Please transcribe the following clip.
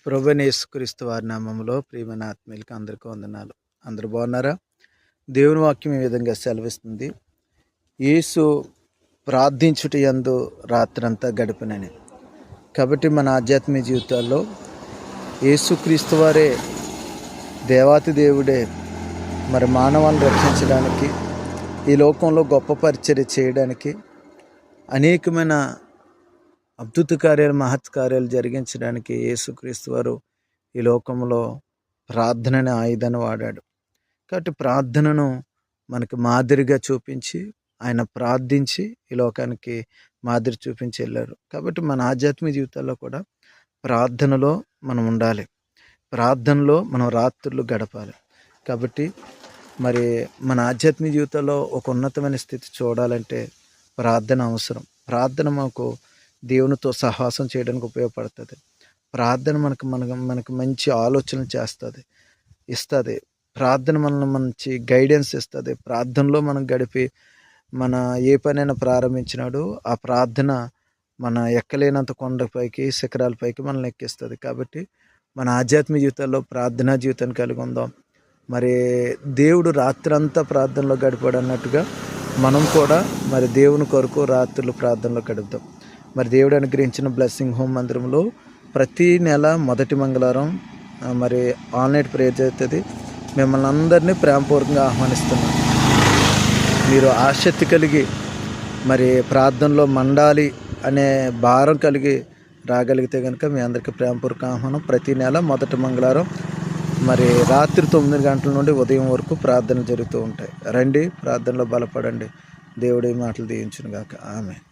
ప్రభువైన యేసుక్రీస్తు వారి నామములో ప్రియమైన ఆత్మీయులకు అందరికీ వందనాలు. అందరూ బాగున్నారా? దేవుని వాక్యం ఈ విధంగా సెలవిస్తుంది, యేసు ప్రార్థించుట యందు రాత్రంతా గడిపినని. కాబట్టి మన ఆధ్యాత్మిక జీవితాల్లో యేసుక్రీస్తు వారే దేవాతి దేవుడే మరి మానవాన్ని రక్షించడానికి, ఈ లోకంలో గొప్ప పరిచర్య చేయడానికి, అనేకమైన అద్భుత కార్యాలు మహత్ కార్యాలు జరిగించడానికి యేసుక్రీస్తు వారు ఈ లోకంలో ప్రార్థనని ఆయుధాన్ని వాడాడు. కాబట్టి ప్రార్థనను మనకి మాదిరిగా చూపించి, ఆయన ప్రార్థించి ఈ లోకానికి మాదిరి చూపించి వెళ్ళారు. కాబట్టి మన ఆధ్యాత్మిక జీవితాల్లో కూడా ప్రార్థనలో మనం ఉండాలి, ప్రార్థనలో మనం రాత్రులు గడపాలి. కాబట్టి మరి మన ఆధ్యాత్మిక జీవితంలో ఒక ఉన్నతమైన స్థితి చూడాలంటే ప్రార్థన అవసరం. ప్రార్థన మాకు దేవునితో సహవాసం చేయడానికి ఉపయోగపడుతుంది. ప్రార్థన మనకు మంచి ఆలోచనలు ఇస్తుంది. ప్రార్థన మనల్ని మంచి గైడెన్స్ ఇస్తుంది. ప్రార్థనలో మనం గడిపి మన ఏ పనైనా ప్రారంభించినాడు ఆ ప్రార్థన మన ఎక్కలేనంత కొండపైకి శిఖరాలపైకి మనల్ని ఎక్కిస్తుంది. కాబట్టి మన ఆధ్యాత్మిక జీవితాల్లో ప్రార్థనా జీవితాన్ని కలిగి ఉందాం. మరి దేవుడు రాత్రంతా ప్రార్థనలో గడిపాడు అన్నట్టుగా మనం కూడా మరి దేవుని కొరకు రాత్రులు ప్రార్థనలో గడుపుదాం. మరి దేవుడు అనుగ్రహించిన బ్లెస్సింగ్ హోమ్ మందిరంలో ప్రతి నెల మొదటి మంగళవారం మరి ఆన్లైన్ ప్రేయర్ జరుగుతుంది. మిమ్మల్ని అందరినీ ప్రేమపూర్వకంగా ఆహ్వానిస్తున్నాను. మీరు ఆసక్తి కలిగి మరి ప్రార్థనలో మండాలి అనే భారం కలిగి రాగలిగితే కనుక మీ అందరికీ ప్రేమపూర్వక ఆహ్వానం. ప్రతి నెల మొదటి మంగళవారం మరి రాత్రి 9 గంటల నుండి ఉదయం వరకు ప్రార్థనలు జరుగుతూ ఉంటాయి. రండి, ప్రార్థనలో బలపడండి. దేవుడి మాటలు దీవించును గాక. ఆమేన్.